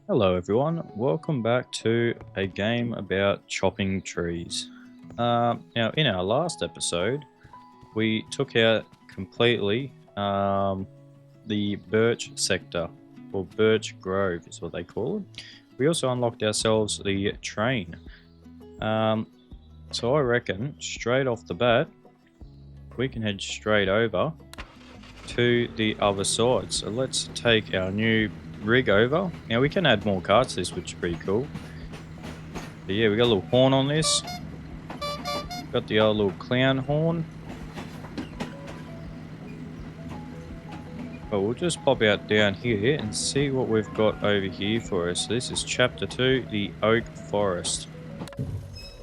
Hello everyone, welcome back to a game about chopping trees. Now in our last episode, we took out completely the birch sector, or birch grove is what they call it. We also unlocked ourselves the train. So I reckon straight off the bat, we can head straight over to the other side. So let's take our new rig over. Now we can add more carts to this, which is pretty cool. But yeah, we got a little horn on this. Got the old little clown horn. But we'll just pop out down here and see what we've got over here for us. So this is chapter 2, the oak forest.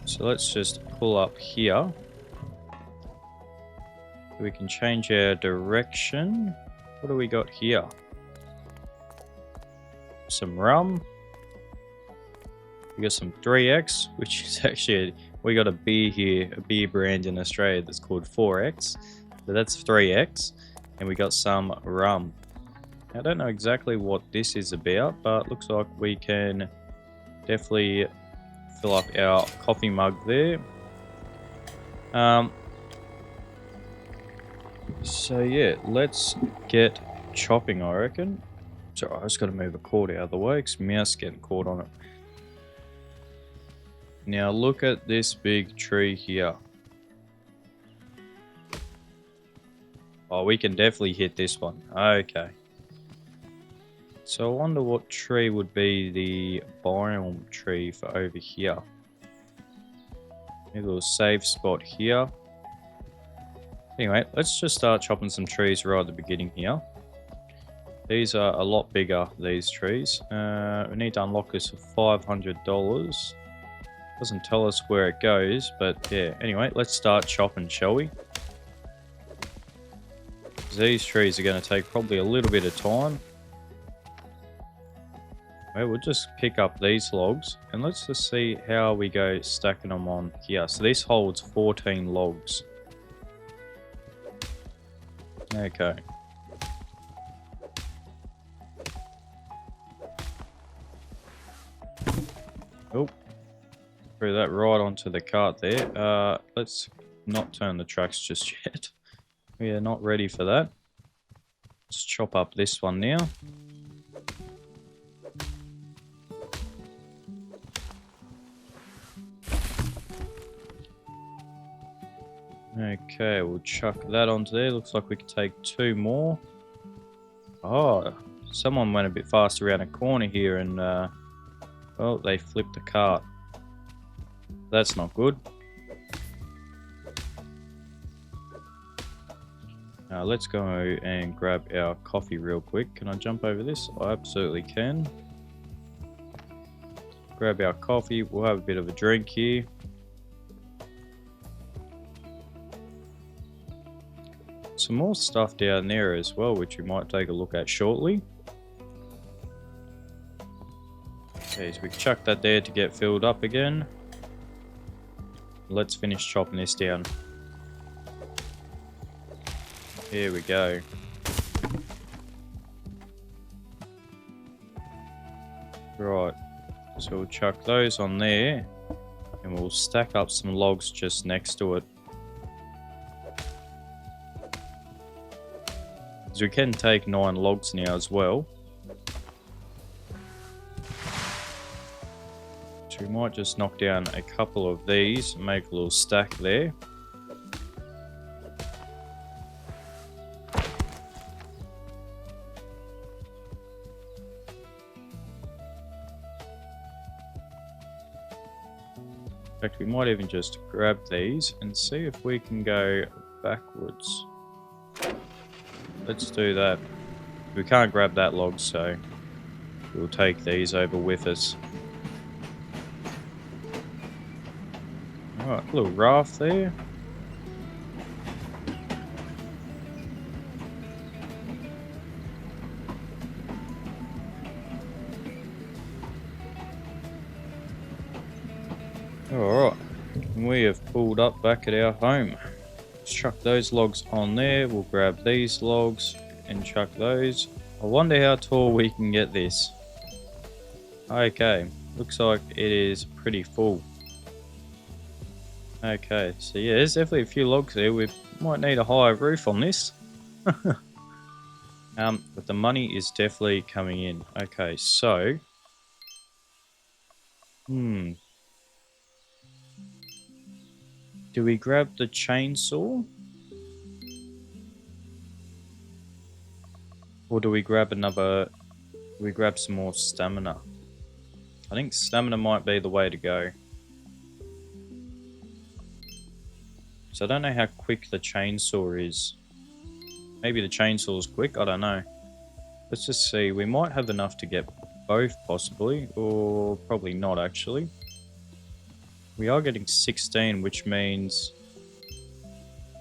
So let's just pull up here. We can change our direction. What do we got here? Some rum. We got some 3X, which is actually, we got a beer here, a beer brand in Australia that's called 4X. But that's 3X. And we got some rum. I don't know exactly what this is about, but looks like we can definitely fill up our coffee mug there. So yeah, let's get chopping, I reckon. Sorry, I just got to move a cord out of the way because mouse getting caught on it. Now look at this big tree here. Oh, we can definitely hit this one. Okay. So I wonder what tree would be the biome tree for over here. Maybe a little safe spot here. Anyway, let's just start chopping some trees right at the beginning here. These are a lot bigger, these trees. We need to unlock this for $500. Doesn't tell us where it goes, but yeah. Anyway, let's start chopping, shall we? These trees are going to take probably a little bit of time. Okay, we'll just pick up these logs and let's just see how we go stacking them on here. So this holds 14 logs. Okay. Oh, threw that right onto the cart there. Let's not turn the tracks just yet. We are not ready for that. Let's chop up this one now. Okay, we'll chuck that onto there. Looks like we can take 2 more. Oh, someone went a bit fast around a corner here and, well, they flipped the cart. That's not good. Now let's go and grab our coffee real quick. Can I jump over this? I absolutely can. Grab our coffee. We'll have a bit of a drink here. Some more stuff down there as well, which we might take a look at shortly. Okay, so we can chuck that there to get filled up again. Let's finish chopping this down. Here we go. Right, so we'll chuck those on there and we'll stack up some logs just next to it. So we can take 9 logs now as well. So we might just knock down a couple of these and make a little stack there. In fact, we might even just grab these and see if we can go backwards. Let's do that. We can't grab that log, so we'll take these over with us. Alright, a little raft there. Alright, we have pulled up back at our home. Let's chuck those logs on there. We'll grab these logs and chuck those. I wonder how tall we can get this. Okay, looks like it is pretty full. Okay, so yeah, there's definitely a few logs there. We might need a higher roof on this. But the money is definitely coming in. Okay, so... Do we grab the chainsaw? Or do we grab another... Do we grab some more stamina? I think stamina might be the way to go. So I don't know how quick the chainsaw is. Maybe the chainsaw is quick, I don't know. Let's just see, we might have enough to get both possibly, or probably not actually. We are getting 16, which means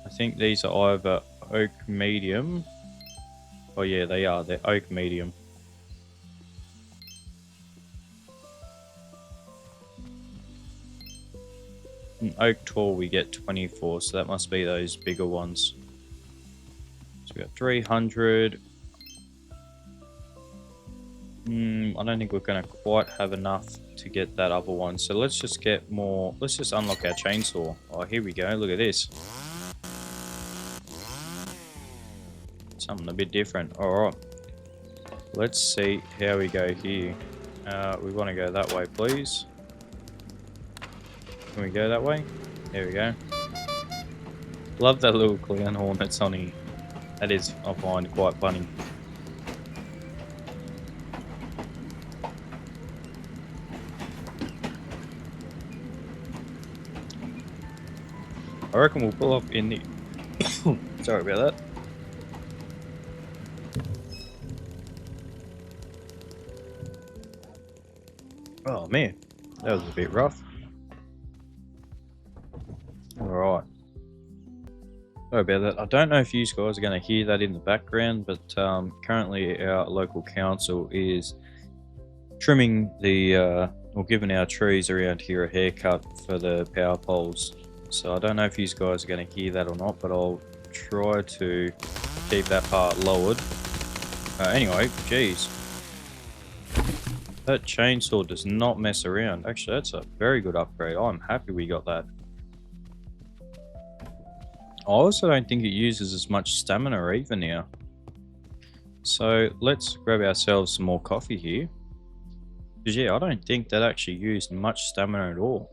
I think these are either oak medium. Oh yeah, they are, they're oak medium. In oak tall we get 24, so that must be those bigger ones. So we got 300. I don't think we're going to quite have enough to get that other one. So let's just get more. Let's just unlock our chainsaw. Oh, here we go. Look at this. Something a bit different. Alright. Let's see how we go here. We want to go that way, please. Can we go that way? There we go. Love that little clown horn that's on here. That is, I find, quite funny. I reckon we'll pull up in the... Sorry about that. Oh man, that was a bit rough. Alright. Sorry about that. I don't know if you guys are going to hear that in the background, but currently our local council is trimming the, or giving our trees around here a haircut for the power poles. So I don't know if you guys are going to hear that or not, but I'll try to keep that part lowered. Anyway, geez. That chainsaw does not mess around. Actually, that's a very good upgrade. I'm happy we got that. I also don't think it uses as much stamina either now. So let's grab ourselves some more coffee here. Because yeah, I don't think that actually used much stamina at all.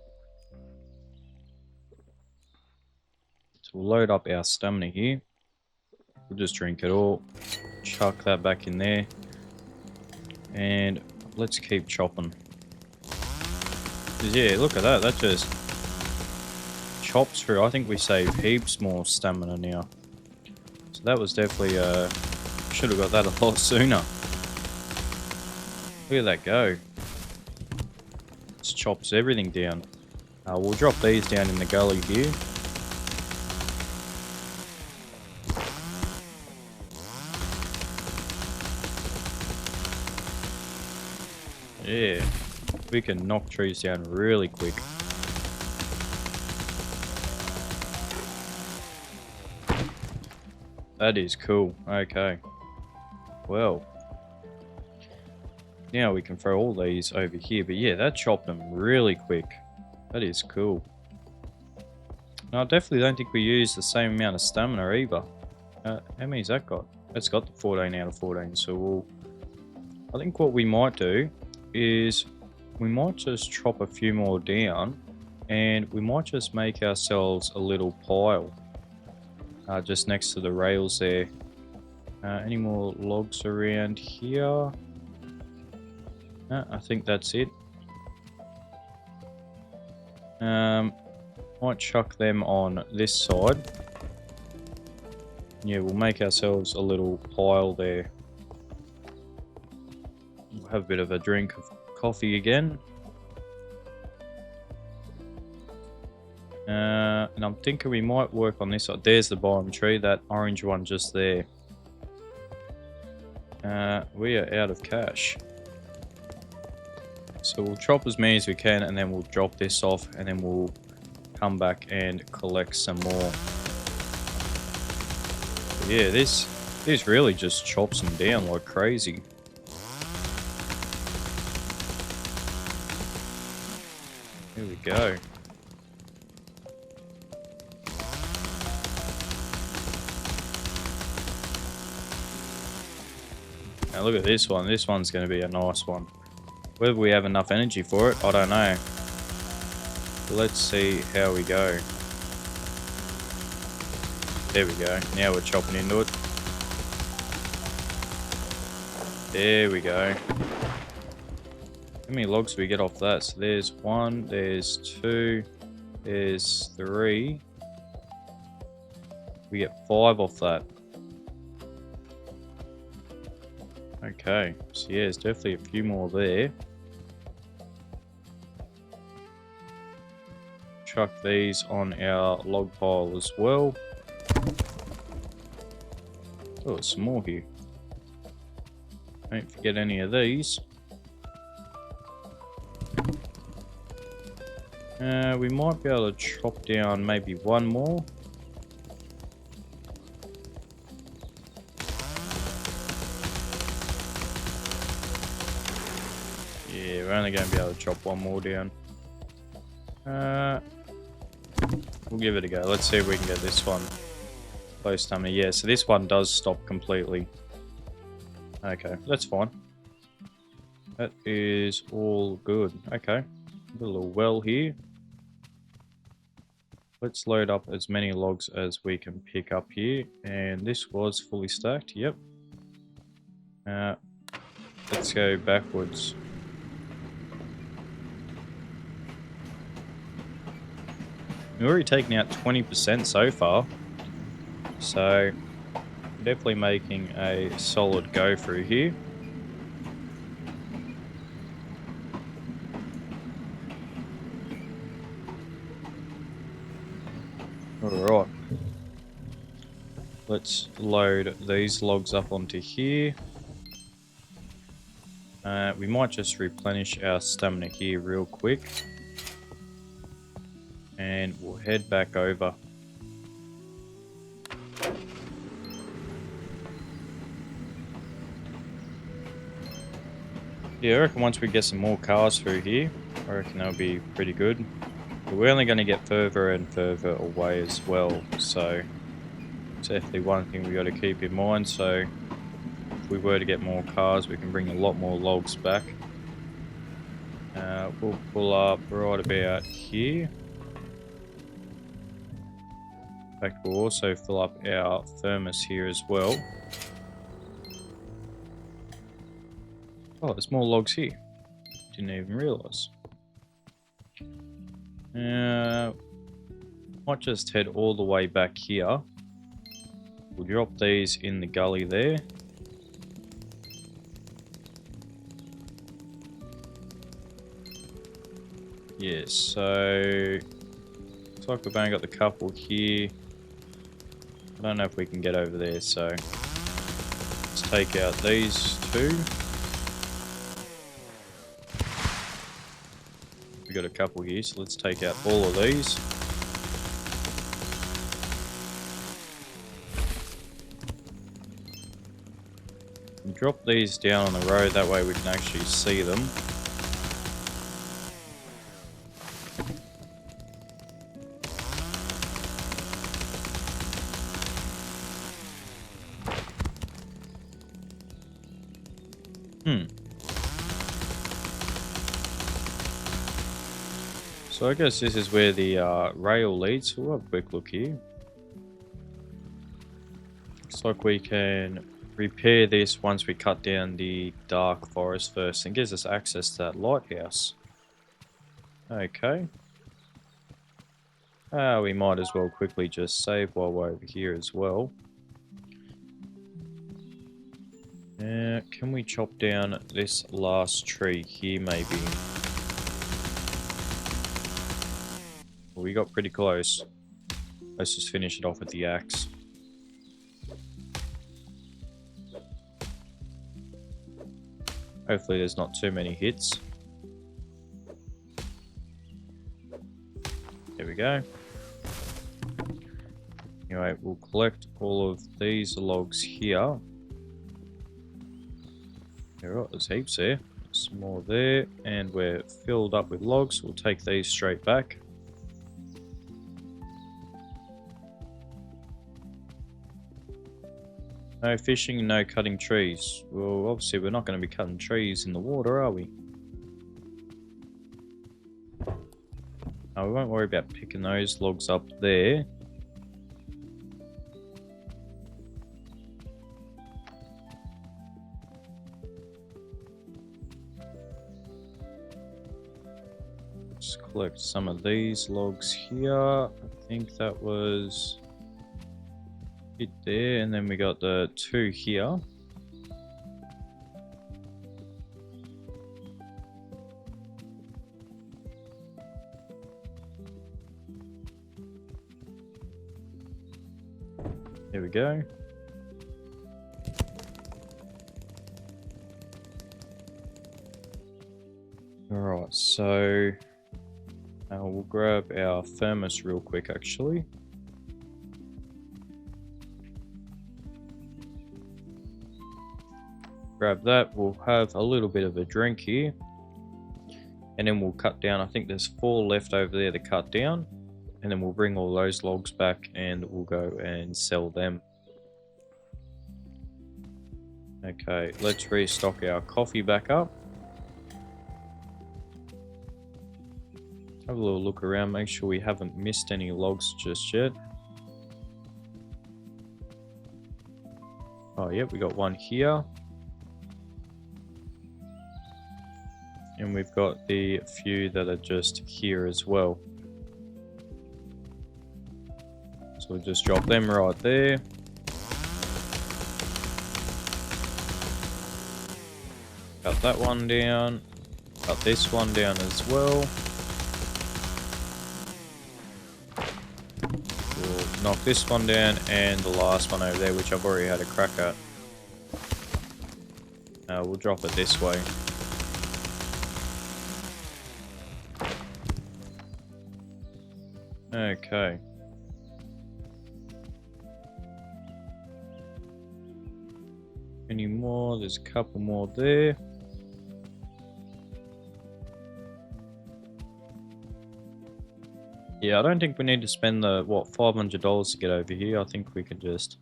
So we'll load up our stamina here. We'll just drink it all. Chuck that back in there. And let's keep chopping. Because yeah, look at that. That just chops through. I think we saved heaps more stamina now. So that was definitely, should have got that a lot sooner. Look at that go. Just chops everything down. We'll drop these down in the gully here. Yeah, we can knock trees down really quick. That is cool. Okay. Well. Now we can throw all these over here. But yeah, that chopped them really quick. That is cool. Now, I definitely don't think we used the same amount of stamina either. How many's that got? That's got the 14 out of 14. So we'll... I think what we might do is we might just chop a few more down. And we might just make ourselves a little pile. Just next to the rails there. Any more logs around here? I think that's it. Might chuck them on this side. Yeah, we'll make ourselves a little pile there. We'll have a bit of a drink of coffee again. And I'm thinking we might work on this side. There's the biome tree, that orange one just there. We are out of cash. So we'll chop as many as we can and then we'll drop this off and then we'll come back and collect some more. But yeah, this really just chops them down like crazy. Here we go. Now look at this one. This one's going to be a nice one. Whether we have enough energy for it, I don't know. But let's see how we go. There we go. Now we're chopping into it. There we go. How many logs do we get off that? So there's 1, there's 2, there's 3. We get 5 off that. Okay, so yeah, there's definitely a few more there. Chuck these on our log pile as well. Oh, there's some more here. Don't forget any of these. We might be able to chop down maybe one more. Yeah, we're only going to be able to chop one more down. We'll give it a go. Let's see if we can get this one close stamina. Yeah, so this one does stop completely. Okay, that's fine. That is all good. Okay, a little well here. Let's load up as many logs as we can pick up here. And this was fully stacked. Yep. Let's go backwards. We're already taking out 20% so far. So, definitely making a solid go through here. Alright. Let's load these logs up onto here. We might just replenish our stamina here real quick. And we'll head back over. Yeah, I reckon once we get some more cars through here, I reckon that'll be pretty good. But we're only going to get further and further away as well, so it's definitely one thing we got to keep in mind. So if we were to get more cars, we can bring a lot more logs back. We'll pull up right about here. In fact, we'll also fill up our thermos here as well. Oh, there's more logs here. Didn't even realise. Might just head all the way back here. We'll drop these in the gully there. Yeah, so looks like we've only got the couple here. I don't know if we can get over there, so let's take out these two. We've got a couple here, so let's take out all of these. And drop these down on the road, that way we can actually see them. So I guess this is where the rail leads. We'll have a quick look here. Looks like we can repair this once we cut down the dark forest first, and gives us access to that lighthouse. Okay. We might as well quickly just save while we're over here as well. Can we chop down this last tree here maybe? Well, we got pretty close. Let's just finish it off with the axe. Hopefully there's not too many hits. There we go. Anyway, we'll collect all of these logs here. Alright, there's heaps there. Let's some more there, and we're filled up with logs. We'll take these straight back. No fishing, no cutting trees. Well, obviously we're not going to be cutting trees in the water, are we? No, we won't worry about picking those logs up there. Let's collect some of these logs here. I think that was it there, and then we got the 2 here. There we go. Alright, so we'll grab our thermos real quick actually. Grab that, we'll have a little bit of a drink here. And then we'll cut down, I think there's 4 left over there to cut down. And then we'll bring all those logs back and we'll go and sell them. Okay, let's restock our coffee back up. Have a little look around, make sure we haven't missed any logs just yet. Oh, yep, we got one here. And we've got the few that are just here as well. So we'll just drop them right there. Cut that one down. Cut this one down as well. We'll knock this one down and the last one over there, which I've already had a crack at. We'll drop it this way. Okay. Any more? There's a couple more there. Yeah, I don't think we need to spend the, what, $500 to get over here. I think we can just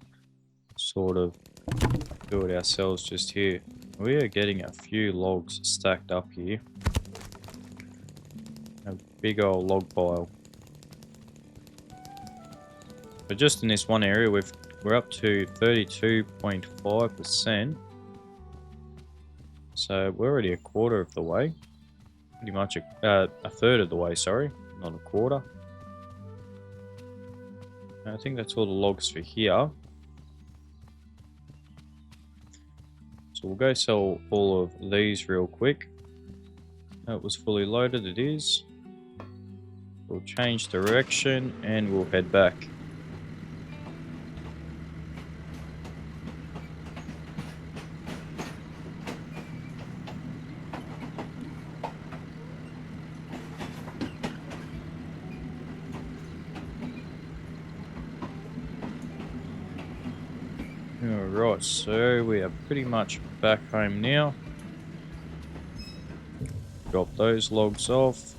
sort of do it ourselves just here. We are getting a few logs stacked up here. A big old log pile. But just in this one area, we're up to 32.5%. So we're already a quarter of the way. Pretty much a third of the way, sorry, not a quarter. I think that's all the logs for here. So we'll go sell all of these real quick. That was fully loaded, it is. We'll change direction and we'll head back. Alright, so we are pretty much back home now. Drop those logs off,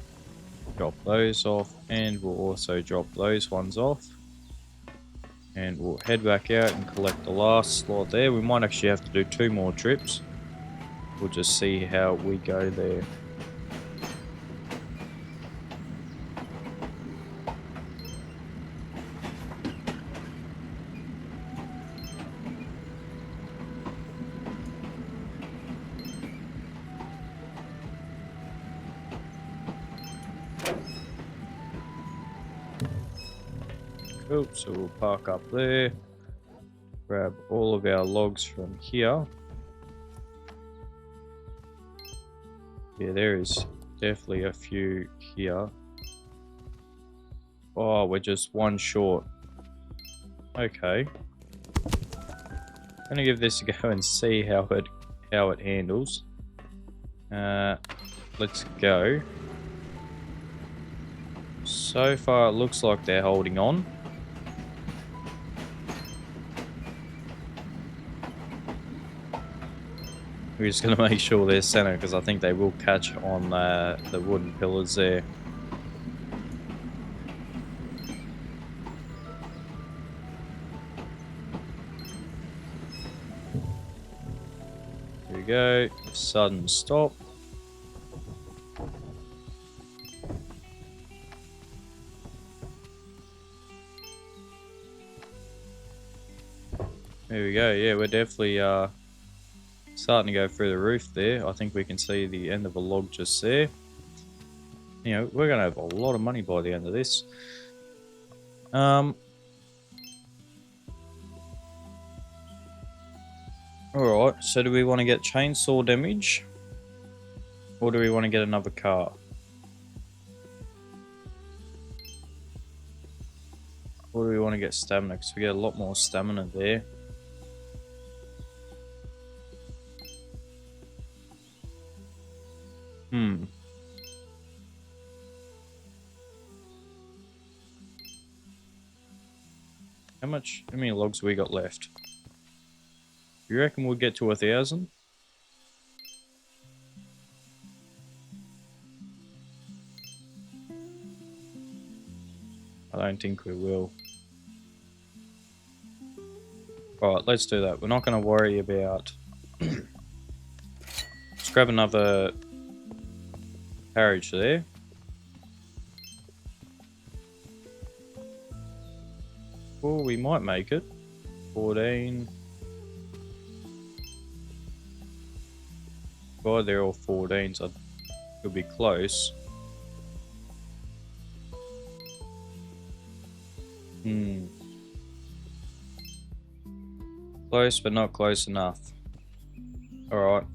drop those off, and we'll also drop those ones off. And we'll head back out and collect the last slot there. We might actually have to do 2 more trips. We'll just see how we go there. Cool, so we'll park up there, grab all of our logs from here. Yeah, there is definitely a few here. Oh, we're just 1 short. Okay. I'm gonna give this a go and see how it handles. Let's go. So far it looks like they're holding on. We're just going to make sure they're center because I think they will catch on the wooden pillars there. There we go. Sudden stop. There we go. Yeah, we're definitely starting to go through the roof there. I think we can see the end of a log just there. You know, we're going to have a lot of money by the end of this. Alright, so do we want to get chainsaw damage? Or do we want to get another car? Or do we want to get stamina? Because we get a lot more stamina there. How many logs we got left? You reckon we'll get to 1,000? I don't think we will. Alright, let's do that. We're not going to worry about... Let's grab another carriage there. Oh, we might make it. 14. God, they're all 14s. So it'll be close. Close, but not close enough. Alright,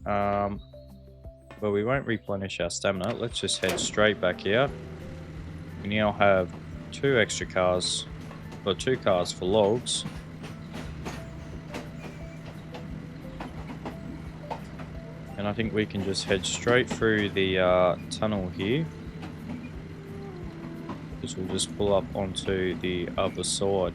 well, we won't replenish our stamina. Let's just head straight back here. We now have 2 extra cars. Or 2 cars for logs. And I think we can just head straight through the tunnel here. Because we'll just pull up onto the other side.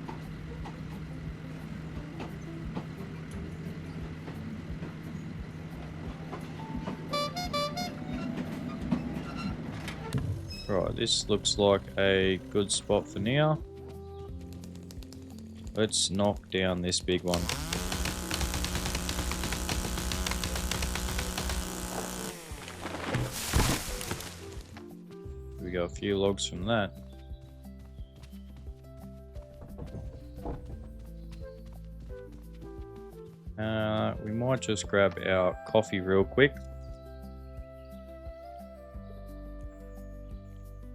Right, this looks like a good spot for now. Let's knock down this big one. We got a few logs from that. We might just grab our coffee real quick.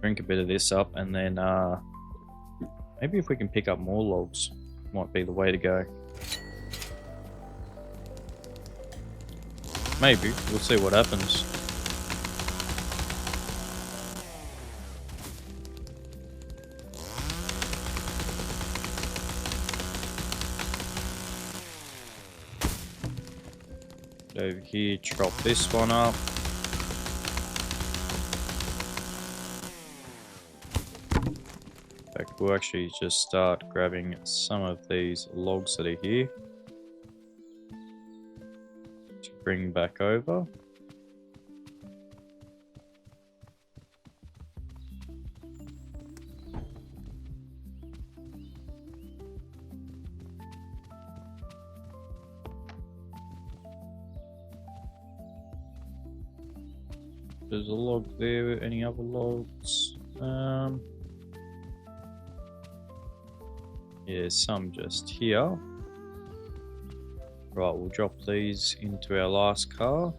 Drink a bit of this up and then maybe if we can pick up more logs might be the way to go. Maybe, we'll see what happens. Over here, chop this one up. In fact, we'll actually just start grabbing some of these logs that are here to bring back over. There's a log there. Any other logs? Yeah, some just here. Right, we'll drop these into our last car.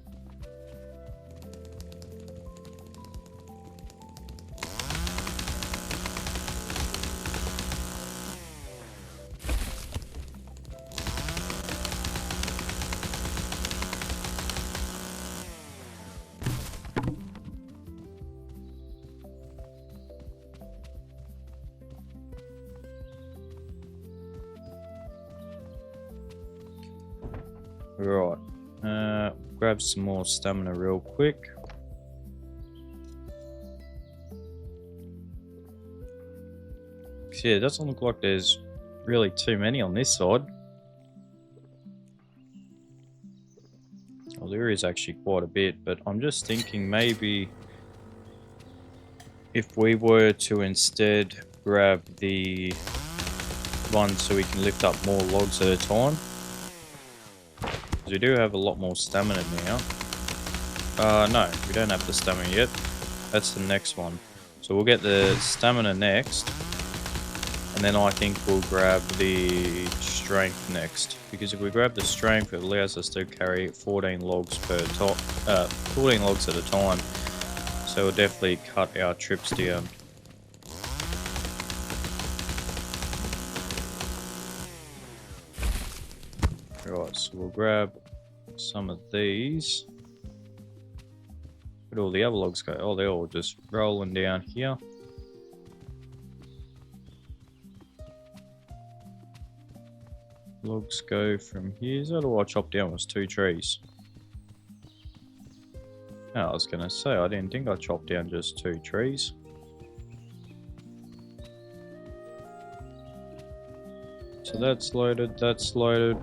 Right, grab some more stamina real quick. Yeah, it doesn't look like there's really too many on this side. Oh, there there is actually quite a bit, but I'm just thinking maybe if we were to instead grab the one so we can lift up more logs at a time. Because we do have a lot more stamina now. No, we don't have the stamina yet. That's the next one. So we'll get the stamina next. And then I think we'll grab the strength next. Because if we grab the strength, it allows us to carry 14 logs per 14 logs at a time. So we'll definitely cut our trips down. Right, so we'll grab some of these. Where'd all the other logs go? Oh, they're all just rolling down here. Logs go from here. Is that all I chopped down was 2 trees? Oh, I was going to say, I didn't think I chopped down just 2 trees. So that's loaded, that's loaded.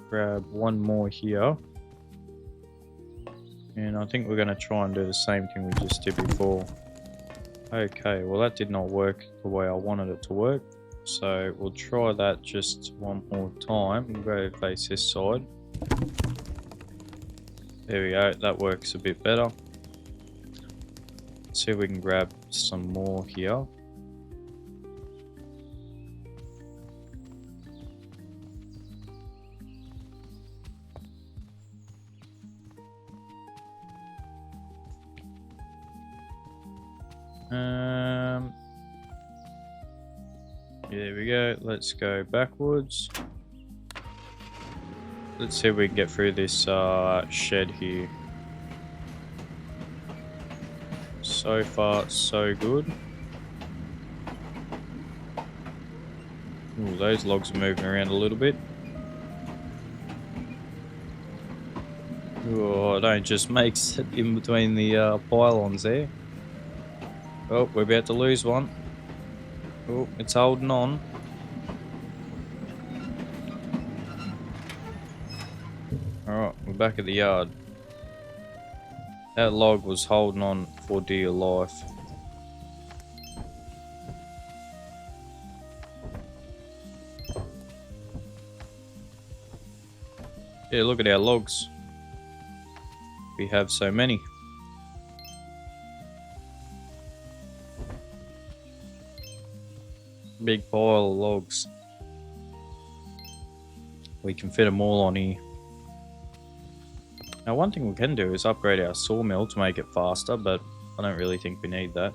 Grab one more here. And I think we're going to try and do the same thing we just did before. Okay, well that did not work the way I wanted it to work. So we'll try that just one more time. We'll go face this side. There we go, that works a bit better. Let's see if we can grab some more here. There we go, let's go backwards. Let's see if we can get through this shed here. So far, so good. Ooh, those logs are moving around a little bit. Oh, don't just make it in between the pylons there. Oh, we're about to lose one. Oh, it's holding on. Alright, we're back at the yard. That log was holding on for dear life. Yeah, look at our logs. We have so many. Big pile of logs. We can fit them all on here. Now one thing we can do is upgrade our sawmill to make it faster, but I don't really think we need that.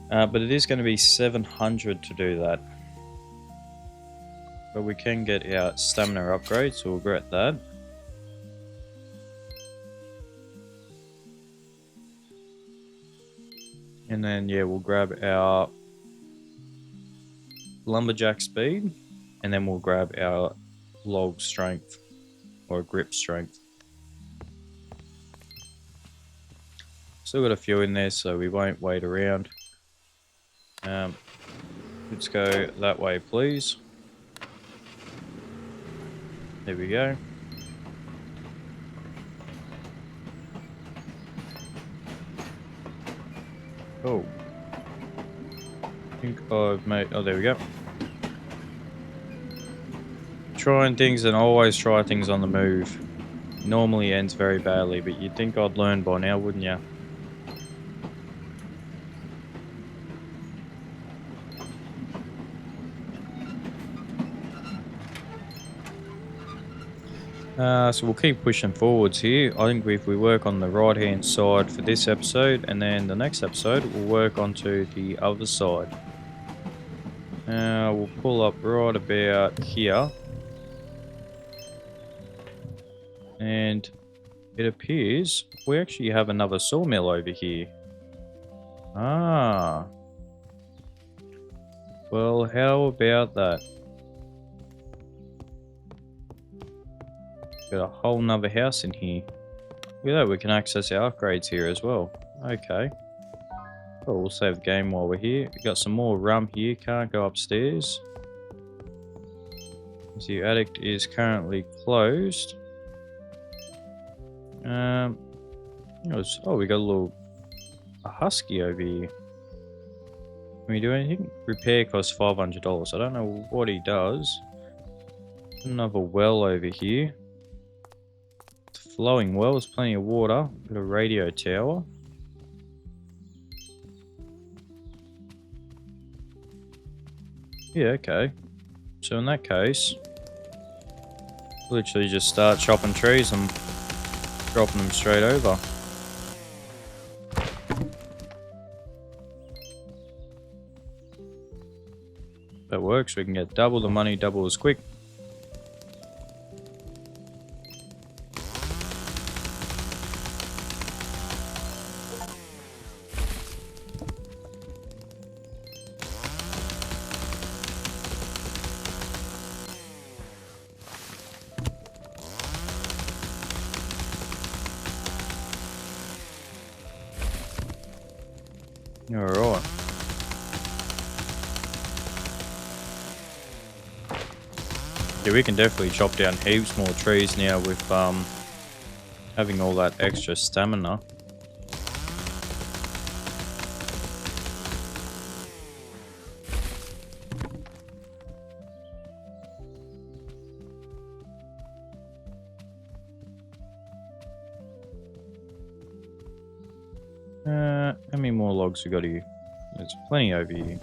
But it is going to be 700 to do that. But we can get our stamina upgrade, so we'll get that. And then yeah, we'll grab our lumberjack speed, and then we'll grab our log strength or grip strength. Still got a few in there, so we won't wait around. Let's go that way, please. There we go. Oh. I think I've made... Oh, there we go. Trying things and always try things on the move. Normally ends very badly, but you'd think I'd learn by now, wouldn't you? So we'll keep pushing forwards here. I think if we work on the right hand side for this episode, and then the next episode we'll work onto the other side. We'll pull up right about here. And it appears we actually have another sawmill over here. Ah. Well, how about that? Got a whole nother house in here. Look at that, we can access our upgrades here as well. Okay. Oh, we'll save the game while we're here. We got some more rum here, can't go upstairs. The attic is currently closed. We got a husky over here. Can we do anything? Repair costs $500. I don't know what he does. Another well over here. It's a flowing well. There's plenty of water. Got a radio tower. Yeah, okay. So in that case, literally just start chopping trees and dropping them straight over. That works. We can get double the money, double as quick. Alright. Yeah, we can definitely chop down heaps more trees now with having all that extra stamina. How many more logs we got here? There's plenty over here.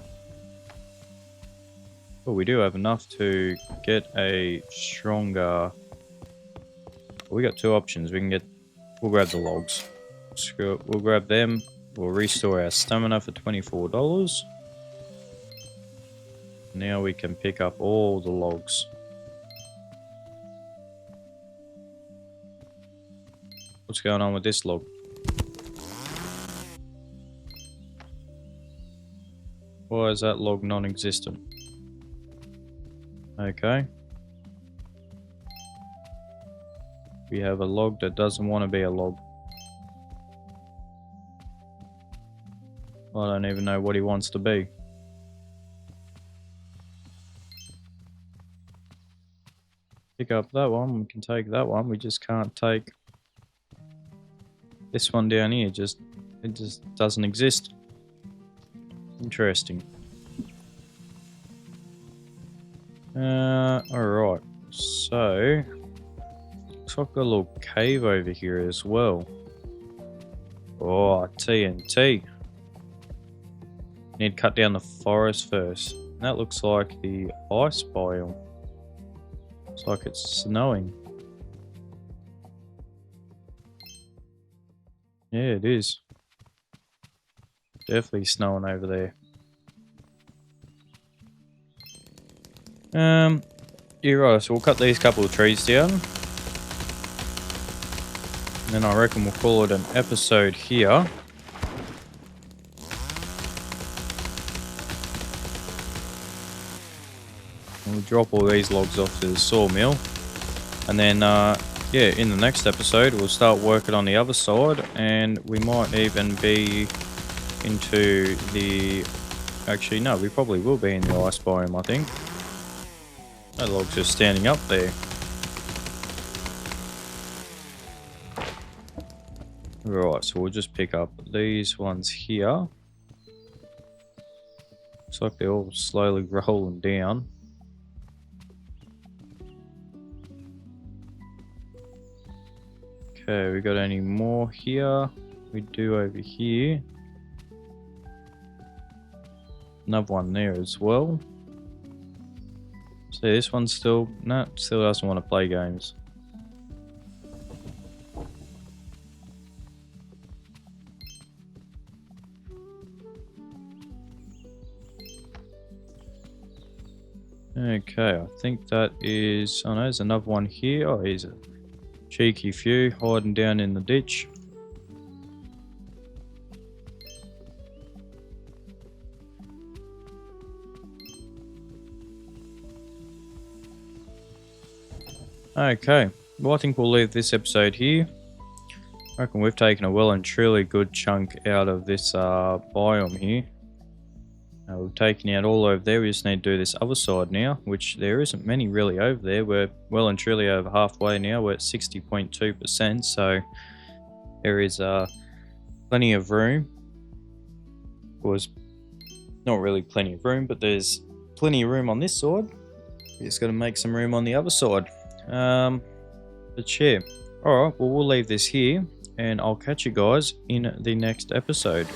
But we do have enough to get a stronger... We got two options. We'll grab the logs. Screw it. We'll grab them. We'll restore our stamina for $24. Now we can pick up all the logs. What's going on with this log? Why is that log non-existent? Okay. We have a log that doesn't want to be a log. I don't even know what he wants to be. Pick up that one, we can take that one, we just can't take this one down here, it just doesn't exist. Interesting. Alright, so looks like a little cave over here as well. Oh, TNT. Need to cut down the forest first. That looks like the ice biome. Looks like it's snowing. Yeah, it is. Definitely snowing over there. Yeah, right, so we'll cut these couple of trees down. And then I reckon we'll call it an episode here. We'll drop all these logs off to the sawmill. And then, yeah, in the next episode, we'll start working on the other side. And we might even be into the... Actually, no, we probably will be in the ice biome, I think. That log's just standing up there. Right, so we'll just pick up these ones here. Looks like they're all slowly rolling down. Okay, we got any more here? We do over here. Another one there as well. See, this one's still doesn't want to play games. Okay, I think that is... Oh no, there's another one here. Oh, here's a cheeky few hiding down in the ditch. Okay, well I think we'll leave this episode here. I reckon we've taken a well and truly good chunk out of this biome here. We've taken out all over there. We just need to do this other side now, which there isn't many really over there. We're well and truly over halfway now. We're at 60.2%, so there is plenty of room. Of course, not really plenty of room, but there's plenty of room on this side. We just got to make some room on the other side. But yeah, alright, well we'll leave this here, and I'll catch you guys in the next episode.